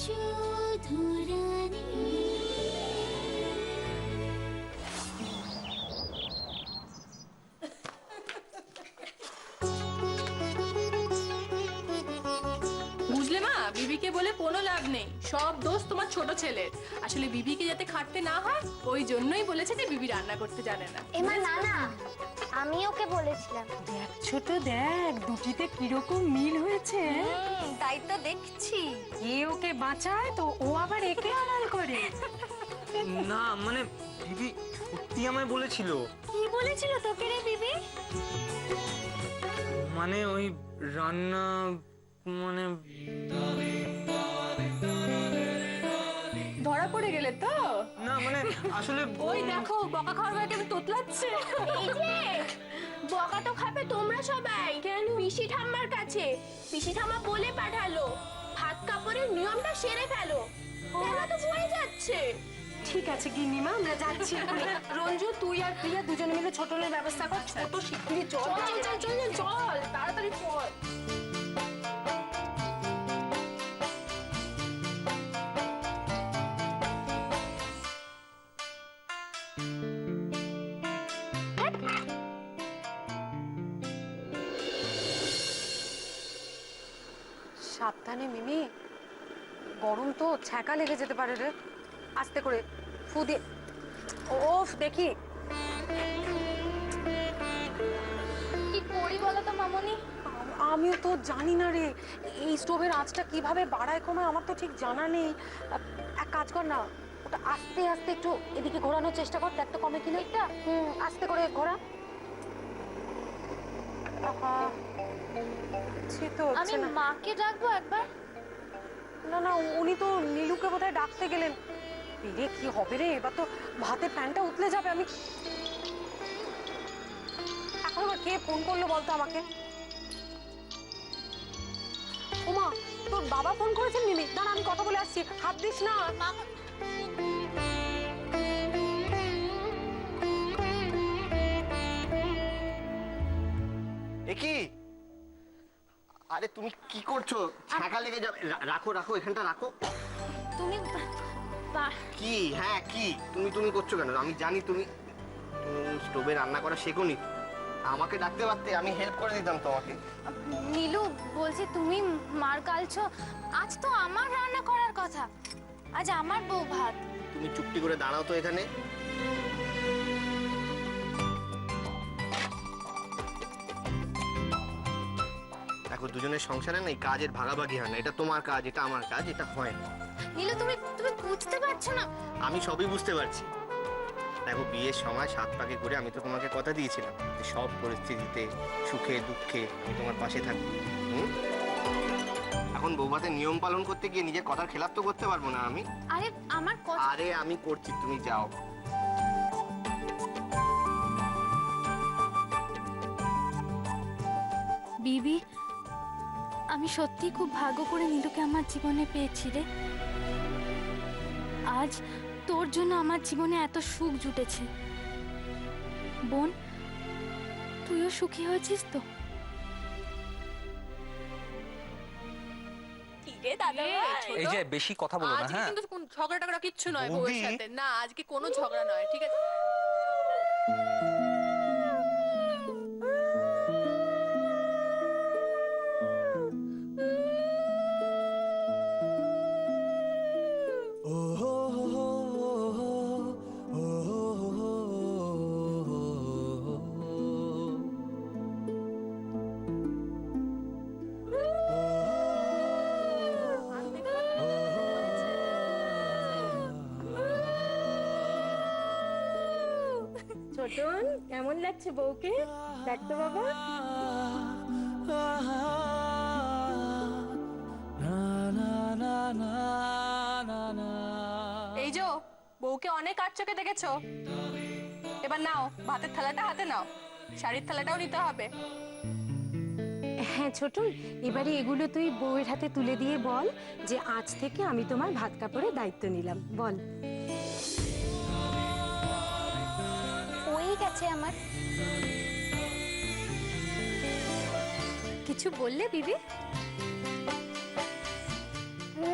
শুধু রানী। বুঝলে মা, বিবিকে বলে কোনো লাভ নেই, সব দোষ তোমার ছোট ছেলের। আসলে বিবিকে যাতে খাটতে না হয় ওই জন্যই বলেছে যে বিবি রান্না করতে জানে না। এমা না না, আমি ওকে বলেছিলাম। দেখ ছোট, দেখ দুটিতে কিরকম মিল হয়েছে। তাই তো দেখছি। এ ওকে বাঁচায় তো ও আবার একে আড়াল করে। না মানে দিদি সত্যি আমায় বলেছিল। কি বলেছিল তোকে রে বিবি? মানে ওই রান্না মানে ধরা পড়ে গেলে তো? না মানে আসলে ওই দেখো বকা খাওয়ার ভাগে আমি তোতলাচ্ছে। এই যে বকা তো খাবে তোমরা সবাই। কেন? পিসি ঠাম্মার কাছে। পিসি ঠাম্মা বলে পাঠালো ভাত কাপড়ের নিয়মটা সেরে ফেলো। ওরা তো ভুলে যাচ্ছে। ঠিক আছে গিন্নিমা, আমরা যাচ্ছি এখনই। রঞ্জু তুই আর প্রিয়া দুজনে মিলে ছোটনের ব্যবস্থা কর। ছোট শিগগিরই চল চল চল চল চল চল তাড়াতাড়ি চল। সাবধানে মিমি, গরম তো, ছ্যাঁকা লেগে যেতে পারে রে। আস্তে করে ফু দিয়ে। ওফ দেখি। কি করি বলো তো মামনি? আমিও তো জানি না রে, এই স্টোভের আঁচটা কিভাবে বাড়ায় কমায় আমার তো ঠিক জানা নেই। এক কাজ কর না, ওটা আস্তে আস্তে একটু এদিকে ঘোরানোর চেষ্টা কর, দেখ তো কমে কিনা। এটা আস্তে করে ঘোরা। আহা, সে তো আমি হচ্ছে না। মাকে ডাকবো একবার। না না, উনি তো নীলুকে বোধহয় ডাকতে গেলেন। রে কি হবে রে, এবার তো ভাতের প্যানটা উতলে যাবে। আমি এখন আবার কে ফোন করলো বলতো আমাকে? ওমা, তোর বাবা ফোন করেছেন মিমি। দাঁড়া আমি কথা বলে আসছি, হাত দিস না। এ কি? আরে তুমি কি করছো? ছাকা লেগে যাবে। রাখো রাখো, এখানটা রাখো। তুমি কি? হ্যাঁ কি তুমি তুমি করছো কেন? আমি জানি তুমি স্টোভে রান্না করা শেখোনি। আমাকে ডাকতে পারতে, আমি হেল্প করে দিতাম তোমাকে। নীলু বলছি তুমি মার কালছো। আজ তো আমার রান্না করার কথা, আজ আমার বউ ভাত। তুমি চুপটি করে দাঁড়াও তো এখানে। দেখো দুজনের সংসারে না এই কাজের ভাগাভাগি হয় না। এটা তোমার কাজ, এটা আমার কাজ, এটা হয় না। নীলু তুমি তুমি বুঝতে পারছো না? আমি সবই বুঝতে পারছি। দেখো বিয়ের সময় 7 পাকে করে আমি তো তোমাকে কথা দিয়েছিলাম যে সব পরিস্থিতিতে সুখে দুঃখে আমি তোমার পাশে থাকবো। এখন বৌভাতের নিয়ম পালন করতে গিয়ে নিজের কথার খেলাপ তো করতে পারবো না আমি। আরে আমার কথা। আরে আমি করছি, তুমি যাও। বিবি, আমি সত্যি খুব ভাগ্য করে নীলুকে আমার জীবনে পেয়েছি রে। আজ তোর জন্য আমার জীবনে এত সুখ জুটেছে। বোন, তুইও সুখী হয়েছিস তো? কি রে দাদা? এই যে বেশি কথা বলো না। আজকে হ্যাঁ কিন্তু ঝগড়া টগড়া কিচ্ছু নয় বৌদি। বউয়ের সাথে। না আজকে কোনো ঝগড়া নয়, ঠিক আছে? ছোটন কেমন লাগছে বউকে? দেখ তো বাবা। এই যে বউকে অনেক আর চোখে দেখেছো, এবার নাও ভাতের থালাটা হাতে নাও, শাড়ির থালাটাও নিতে হবে। হ্যাঁ ছোট, এবারে এগুলো তুই বউয়ের হাতে তুলে দিয়ে বল যে আজ থেকে আমি তোমার ভাত কাপড়ের দায়িত্ব নিলাম। বল। ওই গেছে আমার। কিছু বললে বিবি?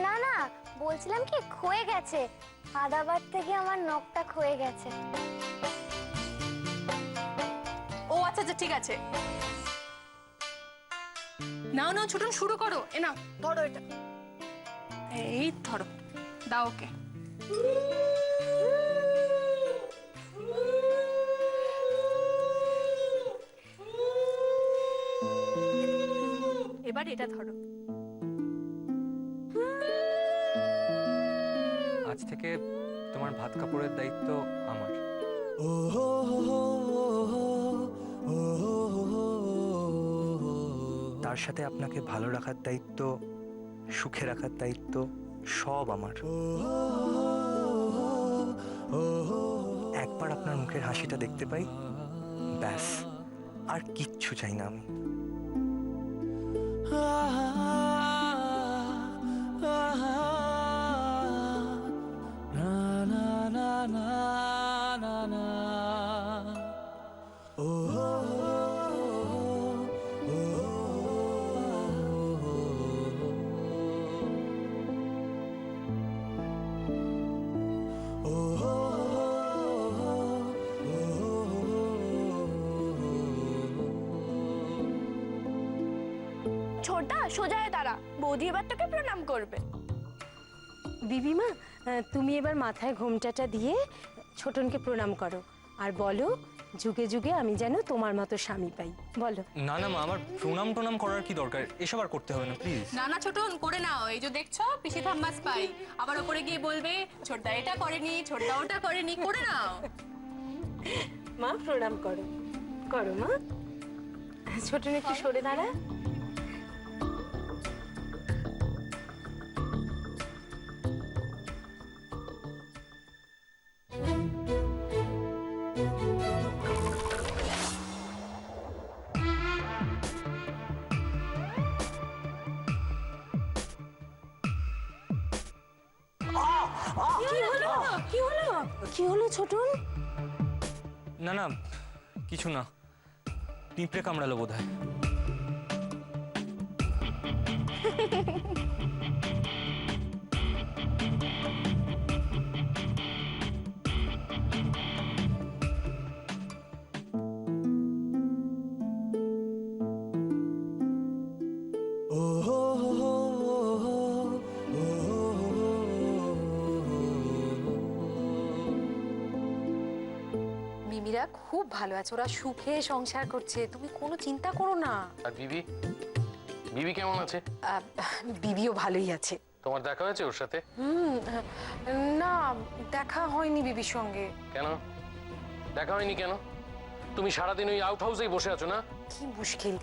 না না, বলছিলাম কি ক্ষয়ে গেছে, আদাবার থেকে আমার নখটা ক্ষয়ে গেছে। ও আচ্ছা আচ্ছা ঠিক আছে, নাও নাও ছোটন শুরু করো। এ নাও ধরো এটা, এই ধরো, দাও ওকে। এবার এটা ধরো। আজ থেকে তোমার ভাত কাপড়ের দায়িত্ব আমার। তার সাথে আপনাকে ভালো রাখার দায়িত্ব, সুখে রাখার দায়িত্ব সব আমার। একবার আপনার মুখের হাসিটা দেখতে পাই, ব্যাস আর কিচ্ছু চাই না আমি। ছোটা সোজা হয়ে দাঁড়া, বৌদি এবার তোকে প্রণাম করবে। বিবিমা, তুমি এবার মাথায় ঘোমটাটা দিয়ে ছোটনকে প্রণাম করো আর বলো, যুগে যুগে আমি যেন তোমার মতো স্বামী পাই। বলো। না না মা, আমার প্রণাম টনাম করার কি দরকার, এসব আর করতে হবে না প্লিজ। না না ছোটন করে নাও, এই যে দেখছো পিসি ঠাম্মাস পাই, আবার ওপরে গিয়ে বলবে ছোটদা এটা করেনি, ছোটদা ওটা করেনি, করে নাও। মা প্রণাম করো, করো মা। ছোটন একটু সরে দাঁড়া। কি হলো? কি হলো ছোটন? না না কিছু না, পিঁপড়ে কামড়ালো বোধহয়। মিমিরা খুব ভালো আছে, ওরা সুখে সংসার করছে, তুমি কোনো চিন্তা করো না। আর বিবি, বিবি কেমন আছে? বিবিও ভালোই আছে। তোমার দেখা হয়েছে ওর সাথে? না, দেখা হয়নি বিবির সঙ্গে। কেন দেখা হয়নি কেন? তুমি সারাদিন ওই আউট হাউসেই বসে আছো না? কি মুশকিল।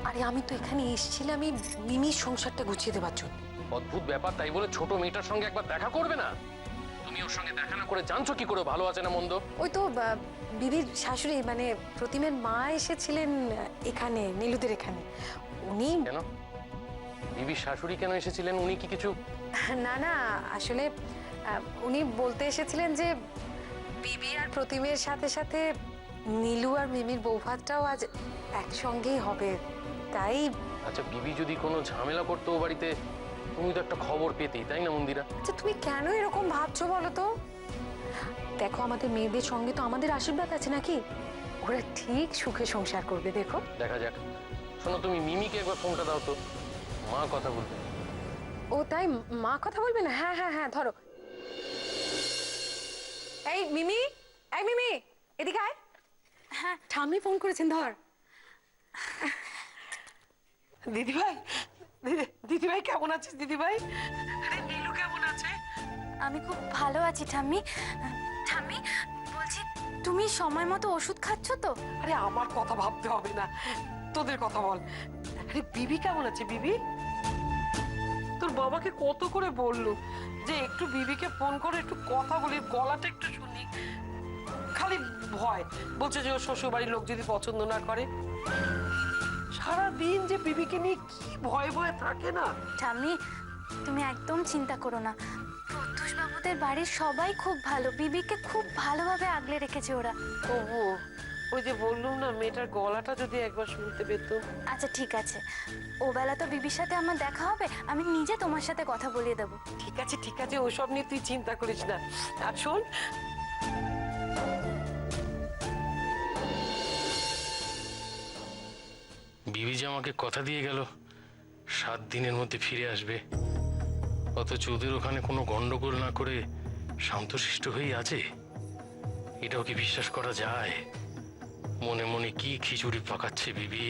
আরে আমি তো এখানে এসেছিলাম এই মিমির সংসারটা গুছিয়ে দেবার জন্য। অদ্ভুত ব্যাপার, তাই বলে ছোট মেয়েটার সঙ্গে একবার দেখা করবে না? তুমি ওর সঙ্গে দেখা না করে জানছো কি করে ভালো আছে না মন্দ? ওই তো বিবির শাশুড়ি মানে প্রতিমের মা এসেছিলেন এখানে, নীলুদের এখানে। উনি কেন বিবির শাশুড়ি কেন এসেছিলেন? উনি কি কিছু? না না, আসলে উনি বলতে এসেছিলেন যে বিবি আর প্রতিমের সাথে সাথে নীলু আর মিমির বৌভাতটাও আজ একসঙ্গেই হবে, তাই। আচ্ছা বিবি যদি কোনো ঝামেলা করতো ও বাড়িতে, তুমি তো একটা খবর পেতেই, তাই না মন্দিরা? আচ্ছা তুমি কেন এরকম ভাবছো বলো তো? দেখো আমাদের মেয়েদের সঙ্গে তো আমাদের আশীর্বাদ আছে নাকি, ওরা ঠিক সুখে সংসার করবে, দেখো। দেখা যাক। শোনো তুমি মিমিকে একবার ফোনটা দাও তো, মা কথা বলবে। ও তাই, মা কথা বলবে না? হ্যাঁ হ্যাঁ হ্যাঁ, ধরো। এই মিমি, এই মিমি এদিকে আয়। হ্যাঁ ঠাম্মি ফোন করেছেন, ধর। দিদিভাই, দিদিভাই কেমন আছিস দিদিভাই? আরে নীলু কেমন আছে? আমি খুব ভালো আছি ঠাম্মি। ঠাম্মি বলছি, তুমি সময় মতো ওষুধ খাচ্ছ তো? আরে আমার কথা ভাবতে হবে না, তোদের কথা বল। আরে বিবি কেমন আছে? বিবি, তোর বাবাকে কত করে বললো যে একটু বিবিকে ফোন করে একটু কথা বলি, গলাটা একটু শুনি। খালি ভয়, বলছে যে ওর শ্বশুর বাড়ির লোক যদি পছন্দ না করে। সারাদিন যে বিবিকে নিয়ে কি ভয়ে ভয়ে থাকে না। ঠাম্মি তুমি একদম চিন্তা করো না, প্রত্যুষ বাবুদের বাড়ির সবাই খুব ভালো, বিবিকে খুব ভালোভাবে আগলে রেখেছে ওরা। তবু ওই যে বললুম না, মেয়েটার গলাটা যদি একবার শুনতে পেত। আচ্ছা ঠিক আছে, ও বেলা তো বিবির সাথে আমার দেখা হবে, আমি নিজে তোমার সাথে কথা বলিয়ে দেবো। ঠিক আছে, ওসব নিয়ে তুই চিন্তা করিস না। আর শোন, বিবি যে আমাকে কথা দিয়ে গেল 7 দিনের মধ্যে ফিরে আসবে, অথচ ওদের ওখানে কোনো গন্ডগোল না করে শান্তশিষ্ট হয়েই আছে। এটাও কি বিশ্বাস করা যায়? মনে মনে কি খিচুড়ি পাকাচ্ছে বিবি।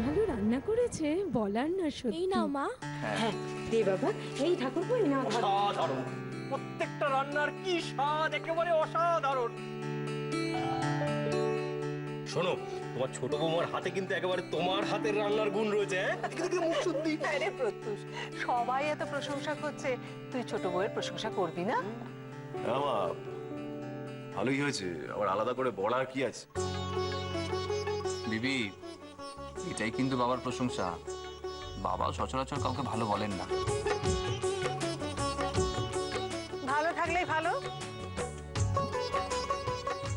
ভালো রান্না করেছে বলার না, সত্যি। এই নাও মা। দে বাবা, এই ঠাকুর বই না। অসাধারণ, প্রত্যেকটা রান্নার কি স্বাদ, একেবারে অসাধারণ। শোনো, তোমার ছোট বৌমার হাতে কিন্তু একেবারে তোমার হাতের রান্নার গুণ রয়েছে। মুখ শুদ্ধি। আরে প্রত্যুষ, সবাই এত প্রশংসা করছে, তুই ছোট বউয়ের প্রশংসা করবি না? হ্যাঁ মা, ভালোই হয়েছে, আবার আলাদা করে বলার কি আছে? বিবি, এটাই কিন্তু বাবার প্রশংসা। বাবা সচরাচর কাউকে ভালো বলেন না। ভালো থাকলেই ভালো,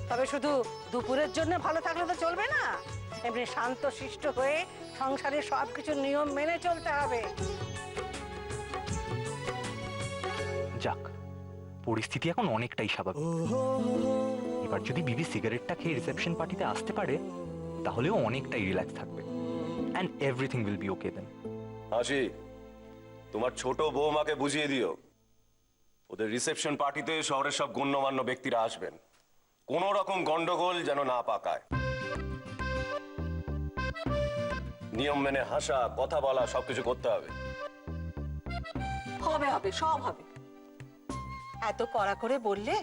তবে শুধু দুপুরের জন্য ভালো থাকলে তো চলবে না, এমনি শান্ত শিষ্ট হয়ে সংসারের সবকিছু নিয়ম মেনে চলতে হবে। যাক, পরিস্থিতি এখন অনেকটাই স্বাভাবিক। এবার যদি বিবি সিগারেটটা খেয়ে রিসেপশন পার্টিতে আসতে পারে, তাহলেও অনেকটাই রিল্যাক্স থাকবে, অ্যান্ড এভরিথিং উইল বি ওকে দেন। হাসি, তোমার ছোট বৌমাকে বুঝিয়ে দিও, ওদের রিসেপশন পার্টিতে শহরের সব গণ্যমান্য ব্যক্তিরা আসবেন, কোন রকম গন্ডগোল যেন না পাকায়। নিয়ম মেনে হাসা, কথা বলা সবকিছু করতে হবে। হবে হবে, সব হবে। এত কড়া করে বললে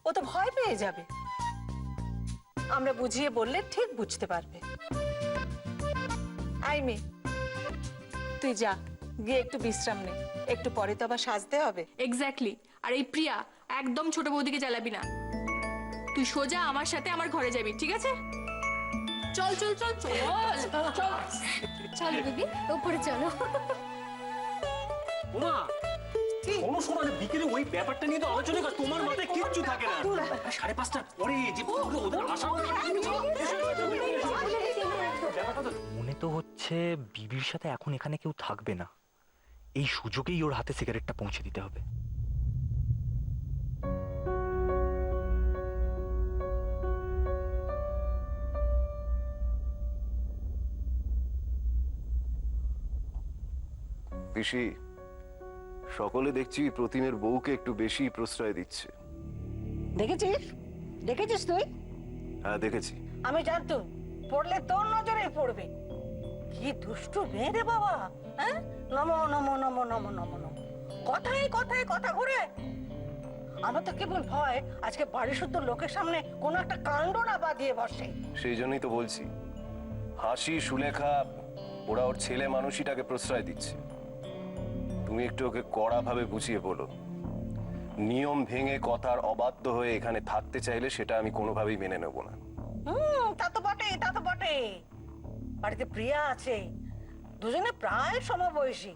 ও তো ভয় পেয়ে যাবে, আমরা বুঝিয়ে বললে ঠিক বুঝতে পারবে। আই মেয়ে, তুই যা, গিয়ে একটু বিশ্রাম নে, একটু পরে তো আবার সাজতে হবে। এক্স্যাক্টলি। আর এই প্রিয়া, একদম ছোট বৌদিকে জ্বালাবি না। তুই সোজা আমার সাথে আমার ঘরে যাবি, ঠিক আছে? চল চল চল চল চল। চলো বিবি, উপরে চলো। ওমা, কোনো সময় বিকেলে ওই ব্যাপারটা নিয়ে তো আলোচনা কর, তোমার মাথায় কিচ্ছু থাকে না। 5:30টার পরে যে ওদের আশা মনে তো হচ্ছে বিবির সাথে এখন এখানে কেউ থাকবে না, এই সুযোগেই ওর হাতে সিগারেটটা পৌঁছে দিতে হবে। পিসি, সকলে দেখছি প্রতিমের বউকে একটু বেশি প্রশ্রয় দিচ্ছে। দেখেছিস, দেখেছিস তুই? হ্যাঁ দেখেছি। আমি জানতাম পড়লে তোর নজরে পড়বে। কি দুষ্টু মেয়ে রে বাবা, হ্যাঁ? নমো নমো নমো নমো নমো নমো, কথায় কথায় কথা ঘুরে। আমার তো কেবল ভয় আজকে বাড়ি শুদ্ধ লোকের সামনে কোনো একটা কাণ্ড না বাঁধিয়ে বসে। সেই জন্যই তো বলছি, হাসি, সুলেখা, ওরা ওর ছেলে মানুষটাকে প্রশ্রয় দিচ্ছে। তুমি একটু ওকে কড়া ভাবে বুঝিয়ে বলো, নিয়ম ভেঙে কথার অবাধ্য হয়ে এখানে থাকতে চাইলে সেটা আমি কোনোভাবেই মেনে নেব না। তা তো বটে, তা তো বটে। বাড়িতে প্রিয়া আছে, দুজনে প্রায় সমবয়সী।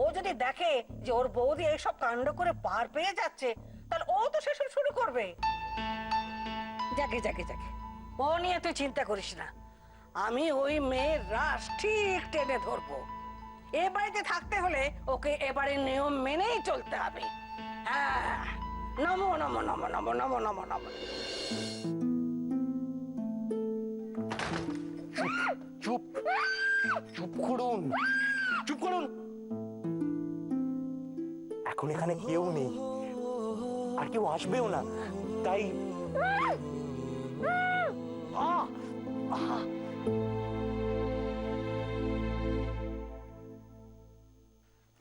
ও যদি দেখে যে ওর বৌদি এইসব কাণ্ড করে পার পেয়ে যাচ্ছে, তাহলে ও তো সেসব শুরু করবে। যাকে যাকে যাকে, ও নিয়ে তুই চিন্তা করিস না, আমি ওই মেয়ের রাস ঠিক টেনে ধরবো। এ বাড়িতে থাকতে হলে ওকে এবারে নিয়ম মেনেই চলতে হবে। হ্যাঁ, নমো নমো নমো নমো নমো নমো নমো। চুপ চুপ করুন, চুপ করুন। এখন এখানে কেউ নেই, আর কেউ আসবেও না, তাই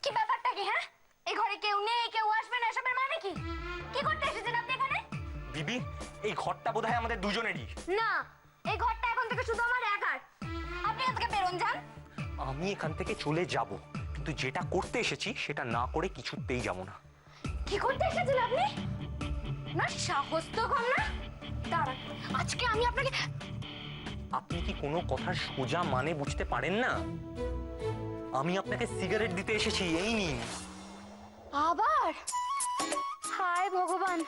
কি ব্যাপারটা কি? হ্যাঁ, এই ঘরে কেউ নেই, কেউ আসবে না, এসবের মানে কি? কি করতে এসেছেন আপনি এখানে? বিবি, এই ঘরটা বোধহয় আমাদের দুজনেরই। না, এই ঘরটা এখন থেকে শুধু আমার একার। আপনি এখান থেকে বেরোন, যান। আমি এখান থেকে চলে যাব, কিন্তু যেটা করতে এসেছি সেটা না করে কিছুতেই যাব না। কি করতে এসেছেন আপনি? না সাহস তো কম না। দাঁড়ান, আজকে আমি আপনাকে। আপনি কি কোনো কথার সোজা মানে বুঝতে পারেন না? আমি আপনাকে সিগারেট দিতে এসেছি, এই নিন। আবার? হায় ভগবান,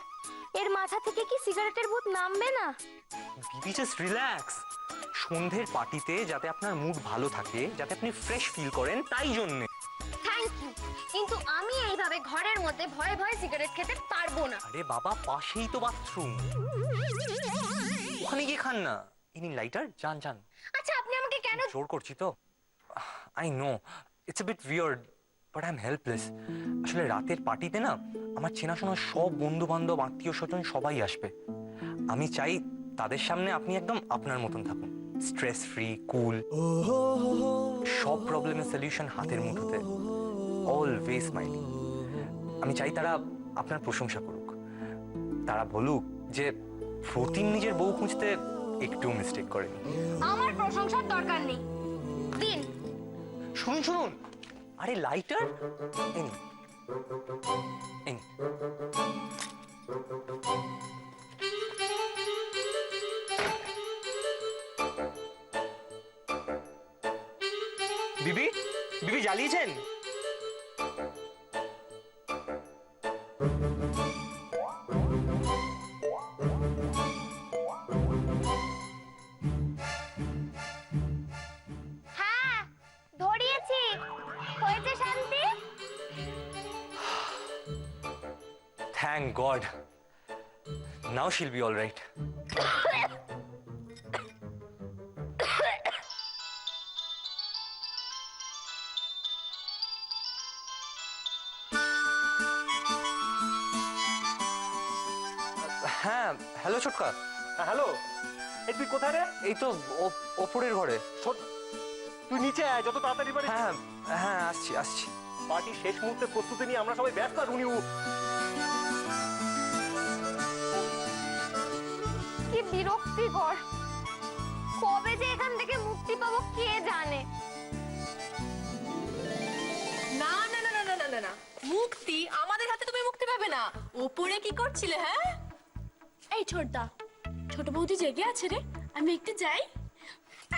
এর মাথা থেকে কি সিগারেটের ভূত নামবে না? বিবি জাস্ট রিল্যাক্স। সন্ধ্যের পার্টিতে যাতে আপনার মুড ভালো থাকে, যাতে আপনি ফ্রেশ ফিল করেন, তাই জন্যে। থ্যাংক ইউ, কিন্তু আমি এইভাবে ঘরের মধ্যে ভয়ে ভয়ে সিগারেট খেতে পারবো না। আরে বাবা, পাশেই তো বাথরুম, ওখানে গিয়ে খান না। ইনি লাইটার, যান যান। আচ্ছা আপনি আমাকে কেন জোর করছি তো? I know it's a bit weird, but I am helpless. আসলে রাতের পার্টিতে না আমার চেনাশোনা সব বন্ধু বান্ধব, আত্মীয় স্বজন সবাই আসবে। আমি চাই তাদের সামনে আপনি একদম আপনার মতন থাকুন, স্ট্রেস ফ্রি, কুল, সব প্রবলেমের সলিউশন হাতের মুঠোতে, অলওয়েজ স্মাইলিং। আমি চাই তারা আপনার প্রশংসা করুক, তারা বলুক যে প্রতিম নিজের বউ খুঁজতে একটু মিস্টেক করেনি। আমার প্রশংসার দরকার নেই, দিন। শুনুন শুনুন, আরে লাইটার, এই নিন, এই নিন। বিবি, বিবি জ্বালিয়েছেন? হ্যাঁ ধরিয়েছি, হয়েছে শান্তি? Thank God. Now she'll be all right. হ্যাঁ, হ্যালো ছোটকা। হ্যালো, এই তুই কোথায় রে? এই তো ওপরের ঘরে। তুই নিচে আয়, যত তাড়াতাড়ি পারিস। হ্যাঁ হ্যাঁ, আসছি আসছি। পার্টি শেষ মুহূর্তে প্রস্তুতি নিয়ে আমরা সবাই ব্যস্ত, আর উনি কি বিরক্তিকর, কবে যে এখান থেকে মুক্তি পাবো কে জানে। না না না না না না না না, মুক্তি আমাদের হাতে তুমি মুক্তি পাবে না। ওপরে কি করছিলে? হ্যাঁ এই ছোটদা, ছোট বৌদি জেগে আছে রে, আমি একটু যাই।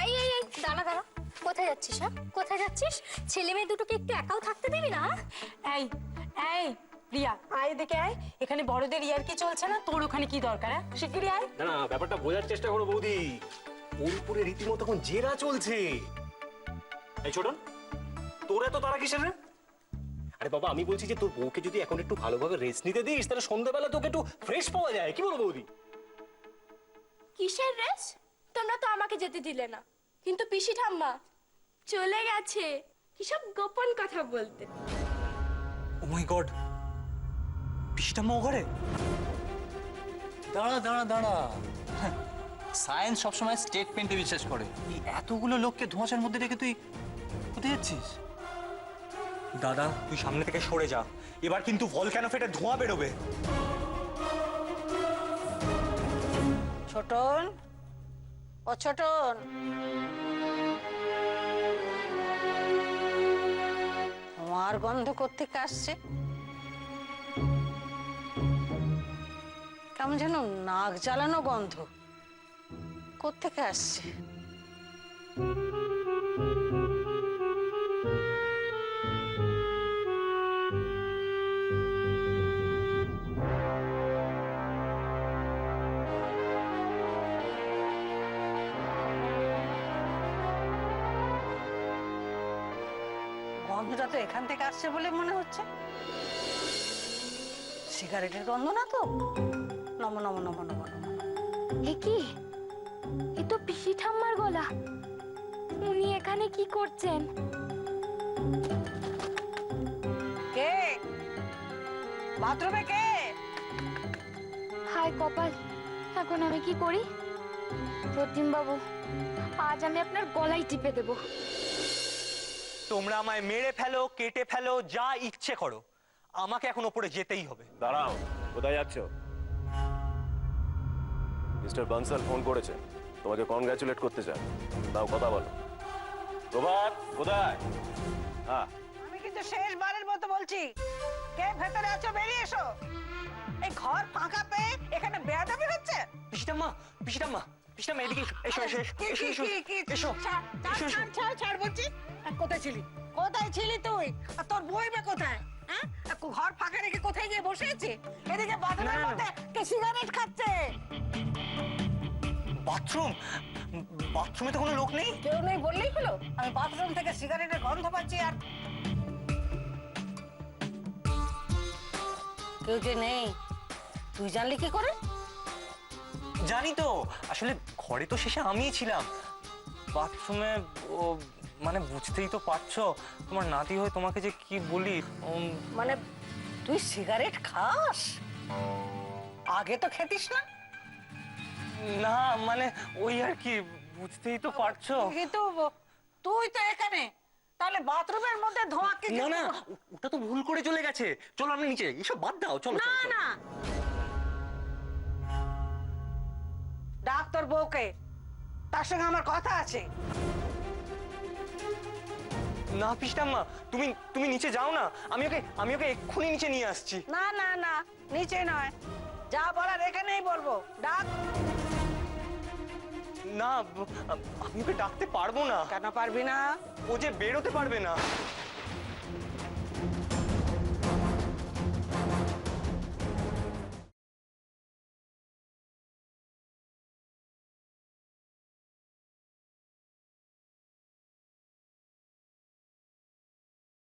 এই এই এই দাঁড়া দাঁড়া, কোথায় যাচ্ছিস? হ্যাঁ কোথায় যাচ্ছিস? ছেলে মেয়ে দুটোকে একটু একাও থাকতে দিবি না? এই এই রিয়া, আয় এদিকে আয়। এখানে বড়দের ইয়ার কি চলছে না, তোর ওখানে কি দরকার? হ্যাঁ শিগগিরই আয়। না না, ব্যাপারটা বোঝার চেষ্টা করো বৌদি। ওর উপরে রীতিমতো এখন জেরা চলছে। এই ছোটন, তোর এত তারা কিসের রে? আরে বাবা, আমি বলছি যে তোর বউকে যদি এখন একটু ভালোভাবে রেস্ট নিতে দিস, তাহলে সন্ধ্যাবেলা তোকে একটু ফ্রেশ পাওয়া যায়। কি বলো বৌদি? কিসের রেস? তোমরা তো আমাকে যেতে দিলে না, কিন্তু পিসি ঠাম্মা চলে গেছে কিসব গোপন কথা বলতে। ও মাই গড, পিসিটা মা ঘরে? দাঁড়া দাঁড়া দাঁড়া, সায়েন্স সবসময় স্টেটমেন্টে বিশ্বাস করে। এই এতগুলো লোককে ধোঁয়াশার মধ্যে রেখে তুই কোথায় যাচ্ছিস? দাদা তুই সামনে থেকে সরে যা, এবার কিন্তু ভলক্যানো ফেটে ধোঁয়া বেরোবে। ছোটন, ও ছোটন, আমার গন্ধ কোত্থেকে আসছে? কেমন যেন নাক জ্বালানো গন্ধ, কোত্থেকে আসছে? গন্ধটা তো এখান থেকে আসছে বলে মনে হচ্ছে। সিগারেটের গন্ধ না তো? নম নম নম নম নম। এ কি? এ তো পিসি ঠাম্মার গলা। উনি এখানে কি করছেন? কে বাথরুমে? কে? হায় কপাল, এখন আমি কি করি? প্রতিম বাবু, আজ আমি আপনার গলায় টিপে দেবো। তোমরা আমায় মেরে ফেলো, কেটে ফেলো, যা ইচ্ছে করো, আমাকে এখন ওপরে যেতেই হবে। দাঁড়াও, কোথায় যাচ্ছ? মিস্টার বানসাল ফোন করেছে, তোমাকে কনগ্রাচুলেট করতে চান। দাও কথা বলো। প্রভাত কোথায়? হ্যাঁ, আমি কিন্তু শেষবারের মতো বলছি, কে ভেতরে আছো বেরিয়ে এসো। এই ঘর ফাঁকা পেয়ে এখানে বেয়াদবি হচ্ছে। পিসিটাম্মা, পিসিটাম্মা, পিসিটাম্মা এদিকে এসো, এসো এসো এসো এসো এসো এসো এসো। ছাড় বলছি। কোথায় ছিলি? কোথায় ছিলি তুই? আর তোর বই বে কোথায়? হ্যাঁ ঘর ফাঁকা রেখে কোথায় গিয়ে বসে আছে? এদিকে বাথরুমের মধ্যে কে সিগারেট খাচ্ছে। বাথরুমে তো কোনো লোক নেই। কেউ নেই বললেই হলো? আমি বাথরুম থেকে সিগারেটের গন্ধ পাচ্ছি আর কেউ যে নেই তুই জানলি কি করে? জানি তো, আসলে ঘরে তো শেষে আমিই ছিলাম। বাথরুমে মানে বুঝতেই তো পারছো, তোমার নাতি হয়ে তোমাকে যে কি বলি। মানে তুই সিগারেট খাস? আগে তো খেতিস না। না মানে ওই আর কি, বুঝতেই তো পারছো। কিন্তু তুই তো এখানে, তাহলে বাথরুমের মধ্যে ধোঁয়া কি? না না, ওটা তো ভুল করে চলে গেছে। চলো আমরা নিচে যাই, এসব বাদ দাও, চলো। না না, ডাক তোর বউকে, তার সঙ্গে আমার কথা আছে। না পিসটাম্মা, তুমি নিচে যাও না, আমি ওকে এক্ষুনি নিচে নিয়ে আসছি। না না না, নিচে নয়, যা বলার এখানেই বলবো, ডাক। না আমি ওকে ডাকতে পারবো না। কেন পারবি না? ও যে বেরোতে পারবে না।